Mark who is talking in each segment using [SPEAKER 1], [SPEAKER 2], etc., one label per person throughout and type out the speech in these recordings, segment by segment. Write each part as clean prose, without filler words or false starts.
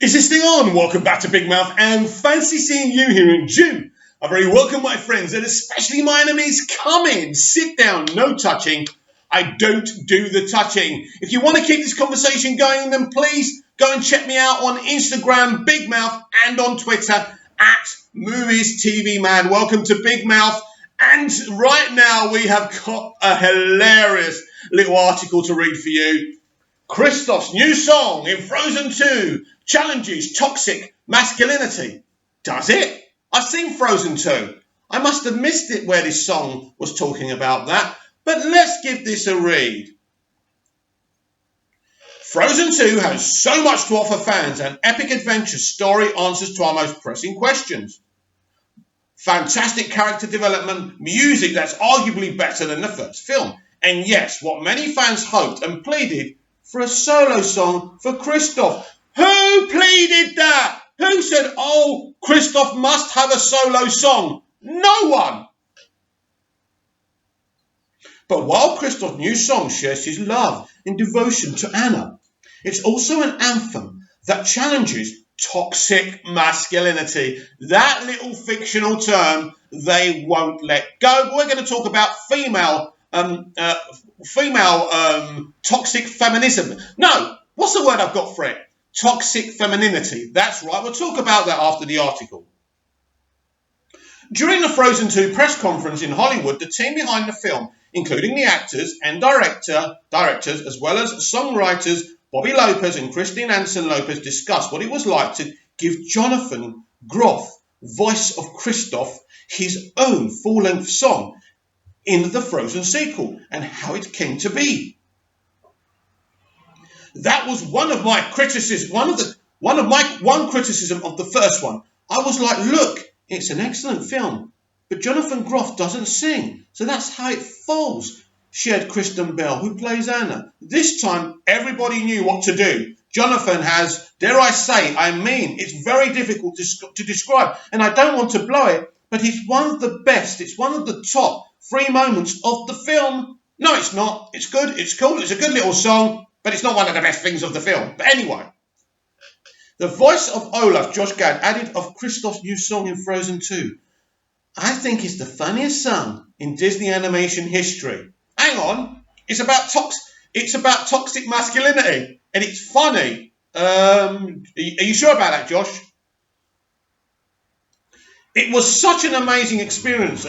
[SPEAKER 1] Is this thing on? Welcome back to Big Mouth and fancy seeing you here in June. A very welcome, my friends, and especially my enemies. Come in, sit down, no touching. I don't do the touching. If you want to keep this conversation going, then please go and check me out on Instagram, Big Mouth, and on Twitter at Movies TV Man. Welcome to Big Mouth. And right now we have got a hilarious little article to read for you. Christoph's new song in Frozen 2 challenges toxic masculinity. Does it? I've seen Frozen 2. I must have missed it where this song was talking about that, but let's give this a read. Frozen 2 has so much to offer fans, an epic adventure story answers to our most pressing questions. Fantastic character development, music that's arguably better than the first film, and yes, what many fans hoped and pleaded for a solo song for Christoph. Who pleaded that? Who said, oh, Christoph must have a solo song? No one. But while Christoph's new song shares his love and devotion to Anna, it's also an anthem that challenges toxic masculinity. That little fictional term they won't let go. We're going to talk about female toxic feminism. No, what's the word I've got for it? Toxic femininity. That's right. We'll talk about that after the article. During the Frozen 2 press conference in Hollywood, the team behind the film, including the actors and directors, as well as songwriters Bobby Lopez and Christine Anson Lopez, discussed what it was like to give Jonathan Groff, voice of Christoph, his own full-length song in the Frozen sequel and how it came to be. That was one criticism of the first one. I was like, look, it's an excellent film, but Jonathan Groff doesn't sing, so that's how it falls, shared Kristen Bell, who plays Anna. This time, everybody knew what to do. Jonathan has, dare I say, it's very difficult to describe, and I don't want to blow it, but he's one of the best, it's one of the top 3 moments of the film. No, it's not. It's good, it's cool, it's a good little song, but it's not one of the best things of the film. But anyway, the voice of Olaf, Josh Gad, added of Christoph's new song in Frozen 2. I think it's the funniest song in Disney animation history. Hang on, it's about toxic masculinity, and it's funny. Are you sure about that, Josh? It was such an amazing experience,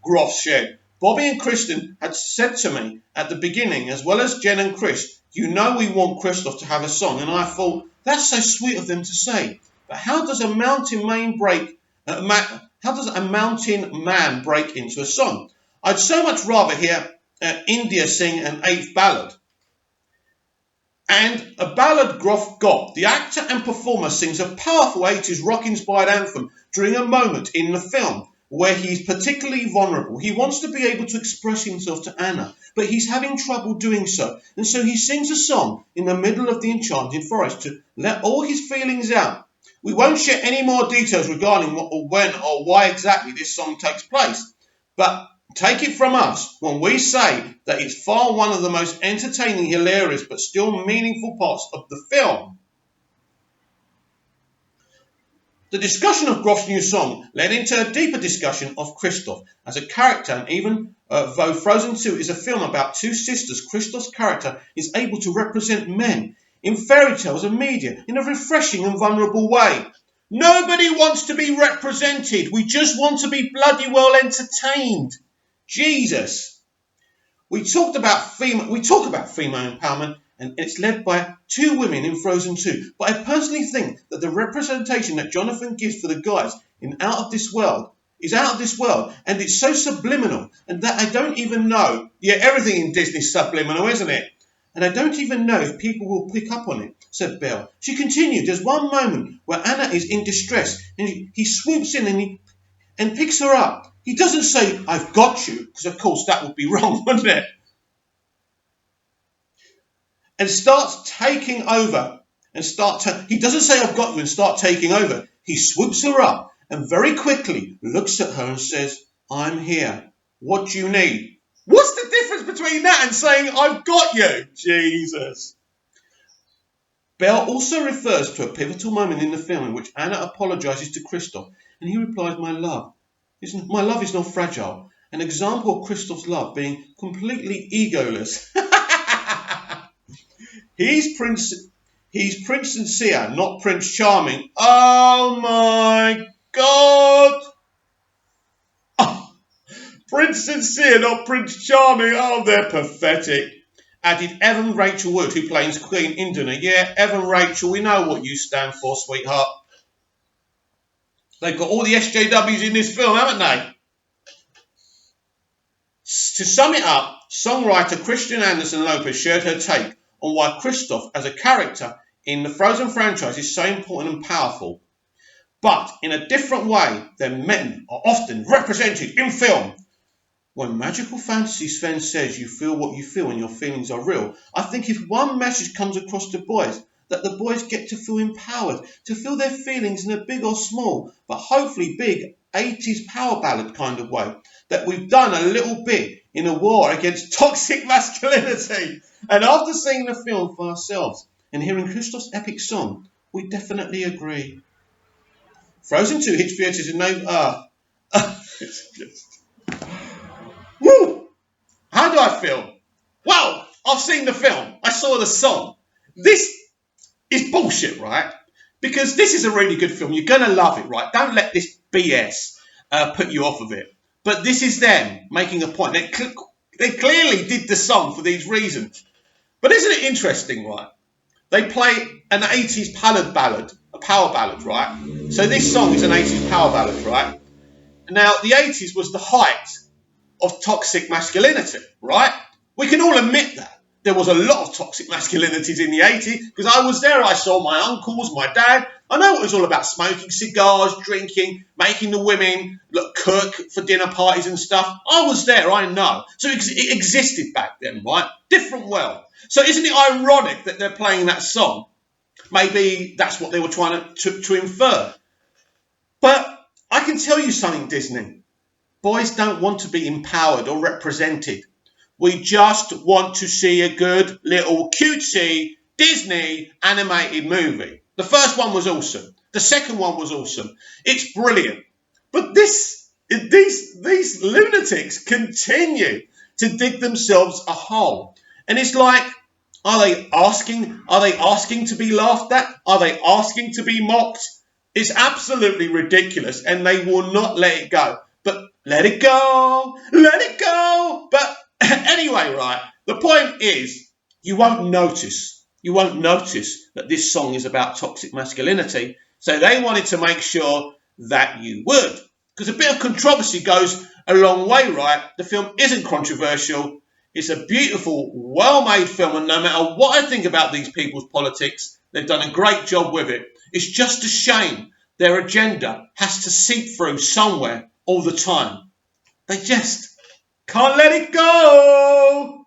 [SPEAKER 1] Groff shared. Bobby and Kristen had said to me at the beginning, as well as Jen and Chris, you know we want Christoph to have a song, and I thought, that's so sweet of them to say. But how does a mountain man break into a song? I'd so much rather hear India sing an 8th ballad. And a ballad Groff got. The actor and performer sings a powerful 80s rock-inspired anthem during a moment in the film where he's particularly vulnerable. He wants to be able to express himself to Anna, but he's having trouble doing so. And so he sings a song in the middle of the enchanted forest to let all his feelings out. We won't share any more details regarding what or when or why exactly this song takes place, but take it from us when we say that it's far one of the most entertaining, hilarious, but still meaningful parts of the film. The discussion of Groff's new song led into a deeper discussion of Christoph as a character, and even though Frozen 2 is a film about 2 sisters, Christoph's character is able to represent men in fairy tales and media in a refreshing and vulnerable way. Nobody wants to be represented. We just want to be bloody well entertained. Jesus. We talk about female empowerment, and it's led by 2 women in Frozen 2. But I personally think that the representation that Jonathan gives for the guys in Out of This World is out of this world, and it's so subliminal, and that I don't even know. Yeah, everything in Disney's subliminal, isn't it? And I don't even know if people will pick up on it, said Belle. She continued, there's one moment where Anna is in distress, and he swoops in and picks her up. He doesn't say, I've got you, because of course that would be wrong, wouldn't it? And starts taking over. He doesn't say, I've got you, and start taking over. He swoops her up and very quickly looks at her and says, I'm here. What do you need? What's the difference between that and saying, I've got you? Jesus. Bell also refers to a pivotal moment in the film in which Anna apologizes to Christoph, and he replies, my love is not fragile. An example of Christoph's love being completely egoless. He's Prince Sincere, not Prince Charming. Oh my God! Oh, Prince Sincere, not Prince Charming. Oh, they're pathetic. Added Evan Rachel Wood, who plays Queen Induna. Yeah, Evan Rachel, we know what you stand for, sweetheart. They've got all the SJWs in this film, haven't they? To sum it up, songwriter Christian Anderson Lopez shared her take on why Christoph as a character in the Frozen franchise is so important and powerful. But in a different way than men are often represented in film. When Magical Fantasy Sven says you feel what you feel and your feelings are real, I think if one message comes across to boys, that the boys get to feel empowered, to feel their feelings in a big or small, but hopefully big 80s power ballad kind of way, that we've done a little bit in a war against toxic masculinity. And after seeing the film for ourselves and hearing Christoph's epic song, we definitely agree. Frozen 2 hits theatres in Woo! How do I feel? Well, I've seen the film. I saw the song. This is bullshit, right? Because this is a really good film. You're going to love it, right? Don't let this BS put you off of it. But this is them making a point. They clearly did the song for these reasons. But isn't it interesting, right? They play an 80s ballad, a power ballad, right? So this song is an 80s power ballad, right? Now, the 80s was the height of toxic masculinity, right? We can all admit that. There was a lot of toxic masculinities in the 80s because I was there. I saw my uncles, my dad. I know it was all about smoking cigars, drinking, making the women cook for dinner parties and stuff. I was there, I know. So it existed back then, right? Different world. So isn't it ironic that they're playing that song? Maybe that's what they were trying to infer. But I can tell you something, Disney. Boys don't want to be empowered or represented. We just want to see a good little cutesy Disney animated movie. The first one was awesome. The second one was awesome. It's brilliant. But these lunatics continue to dig themselves a hole. And it's like, are they asking to be laughed at? Are they asking to be mocked? It's absolutely ridiculous and they will not let it go. But let it go. But anyway, right, the point is you won't notice that this song is about toxic masculinity. So they wanted to make sure that you would. Because a bit of controversy goes a long way, right? The film isn't controversial. It's a beautiful, well-made film. And no matter what I think about these people's politics, they've done a great job with it. It's just a shame their agenda has to seep through somewhere all the time. They just can't let it go.